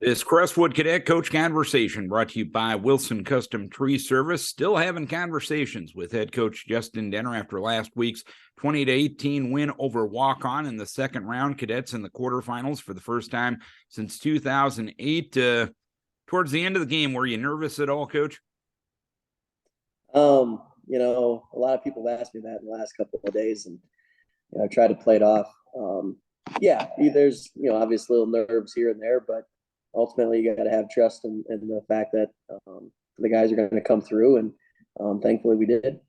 This Crestwood Cadet Coach Conversation brought to you by Wilson Custom Tree Service. Still having conversations with head coach Justin Denner after last week's 20-18 win over Walk-On in the second round. Cadets in the quarterfinals for the first time since 2008. Towards the end of the game, were you nervous at all, Coach? A lot of people have asked me that in the last couple of days, and I tried to play it off. There's obviously little nerves here and there, but ultimately you got to have trust in the fact that the guys are going to come through, and thankfully we did.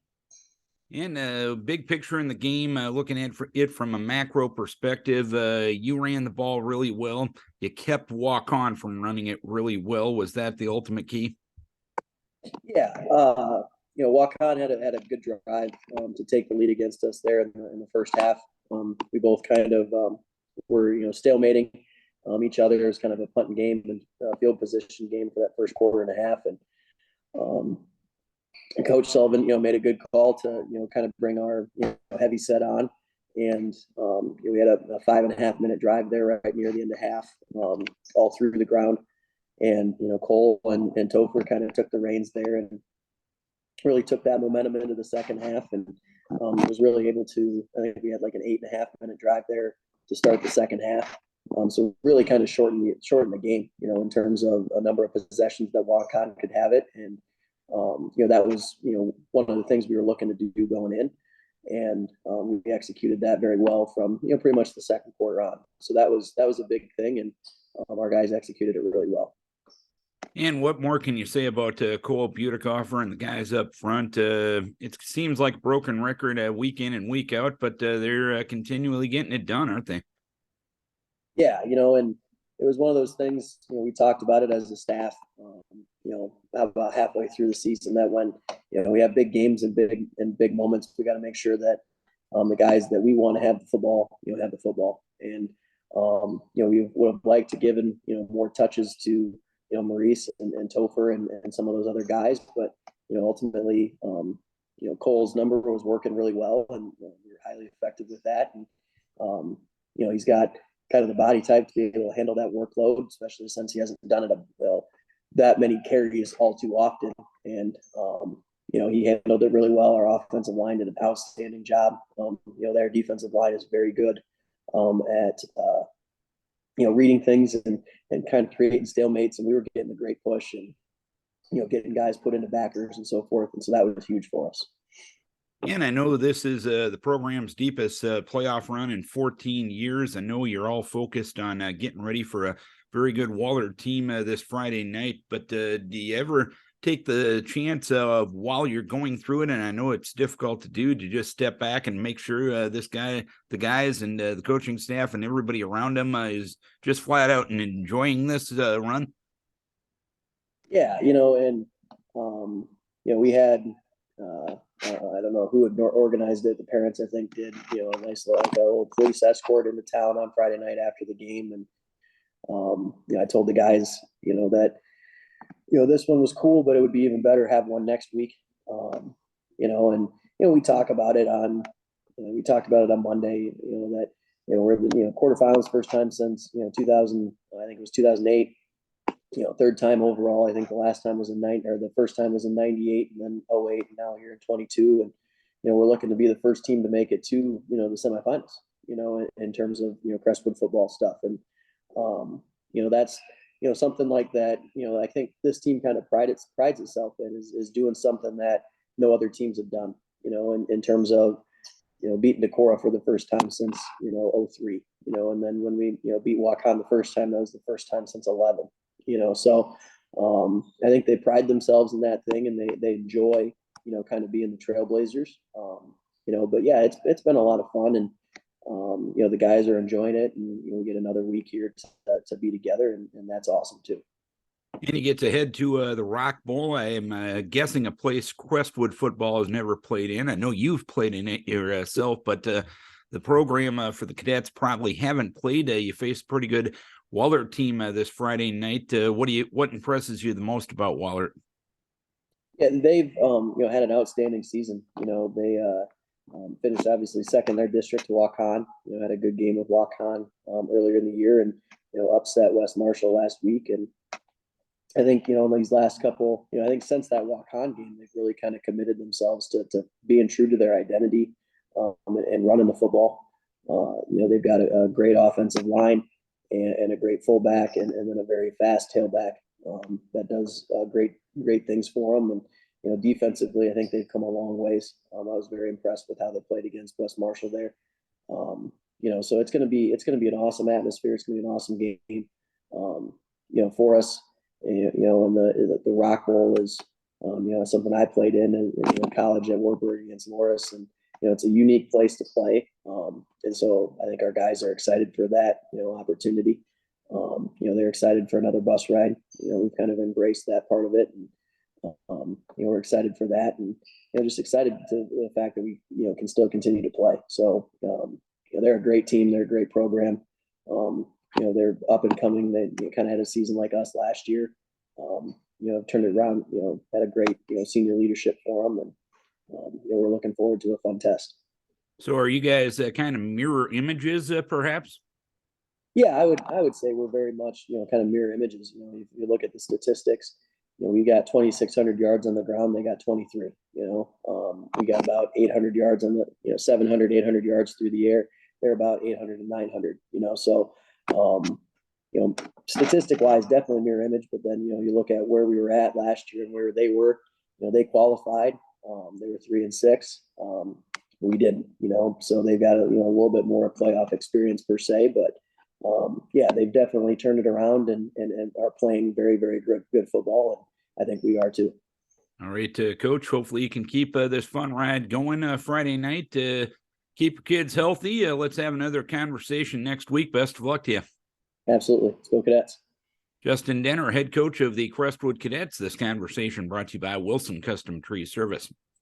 And a big picture in the game, looking at it from a macro perspective, you ran the ball really well. You kept Walk-On from running it really well. Was that the ultimate key? Yeah. Walk-On had a good drive to take the lead against us there in the first half. We both kind of were stalemating each other. It was kind of a punting game and field position game for that first quarter and a half. And Coach Sullivan, made a good call to, kind of bring our heavy set on. And we had a 5.5 minute drive there right near the end of half, all through the ground. And, Cole and Topher kind of took the reins there and really took that momentum into the second half, and was really able to, I think we had like an 8.5 minute drive there to start the second half. So really kind of shorten the game, in terms of a number of possessions that Walk-On could have it. And, that was, one of the things we were looking to do going in. And we executed that very well from, pretty much the second quarter on. So that was a big thing. And our guys executed it really well. And what more can you say about Cole Butikoffer and the guys up front? It seems like a broken record week in and week out, but they're continually getting it done, aren't they? Yeah, and it was one of those things, we talked about it as a staff, about halfway through the season, that when, we have big games and big moments, we got to make sure that the guys that we want to have the football, have the football. And, we would have liked to given, more touches to, Maurice and Topher and some of those other guys. But, ultimately, Cole's number was working really well, and we were highly effective with that. And, he's got kind of the body type to be able to handle that workload, especially since he hasn't done it that many carries all too often. And, he handled it really well. Our offensive line did an outstanding job. Their defensive line is very good at, reading things and kind of creating stalemates. And we were getting a great push and, getting guys put into backers and so forth. And so that was huge for us. And I know this is the program's deepest playoff run in 14 years. I know you're all focused on getting ready for a very good Wahlert team this Friday night. But do you ever take the chance of, while you're going through it, and I know it's difficult to do, to just step back and make sure the guys and the coaching staff and everybody around them is just flat out and enjoying this run? Yeah, we had I don't know who had organized it. The parents, I think, did a nice little police escort into town on Friday night after the game. And I told the guys that this one was cool, but it would be even better to have one next week. We talk about it on we talked about it on Monday. That we're the quarterfinals first time since 2000. I think it was 2008. Third time overall. I think the last time was the first time was in 98, and then 08, and now here in 22. And, we're looking to be the first team to make it to, the semifinals, in terms of, Crestwood football stuff. And, that's, something like that, I think this team kind of prides itself in is doing something that no other teams have done, in terms of, beating Decorah for the first time since, 03, and then when we, beat Walk-On the first time, that was the first time since 11. So I think they pride themselves in that thing, and they enjoy, kind of being the trailblazers. But yeah, it's been a lot of fun, and the guys are enjoying it, and we get another week here to be together, and that's awesome too. And you get to head to the Rock Bowl. I am guessing a place Crestwood football has never played in. I know you've played in it yourself, but the program for the cadets probably haven't played. You face a pretty good Wahlert team this Friday night. What impresses you the most about Wahlert? Yeah, they've had an outstanding season. They finished obviously second in their district to Walk-On. Had a good game with Walk-On earlier in the year, and upset West Marshall last week. And I think, these last couple, I think since that walk-on game, they've really kind of committed themselves to being true to their identity, and running the football. They've got a great offensive line and a great fullback, and then a very fast tailback that does great things for them. And defensively, I think they've come a long ways. I was very impressed with how they played against West Marshall there. So it's gonna be an awesome atmosphere. It's gonna be an awesome game. For us, and the Rock Bowl is something I played in college at Wartburg against Loras, and it's a unique place to play. And so I think our guys are excited for that opportunity. They're excited for another bus ride. We've kind of embraced that part of it, and we're excited for that, and just excited to the fact that we can still continue to play. So they're a great team. They're a great program. They're up and coming. They kind of had a season like us last year. Turned it around. Had a great senior leadership for them, and we're looking forward to a fun test. So are you guys kind of mirror images, perhaps? Yeah, I would say we're very much kind of mirror images. If you look at the statistics, we got 2,600 yards on the ground. They got 23. We got about 800 yards on the 700, 800 yards through the air. They're about 800 and 900. So statistic wise, definitely mirror image. But then you look at where we were at last year and where they were. They qualified. They were 3-6. We didn't. So they've got a little bit more playoff experience per se, but. Yeah, they've definitely turned it around and are playing very, very good football. And I think we are too. All right, Coach, hopefully you can keep this fun ride going Friday night. Keep your kids healthy. Let's have another conversation next week. Best of luck to you. Absolutely. Let's go Cadets. Justin Denner, head coach of the Crestwood Cadets. This conversation brought to you by Wilson Custom Tree Service.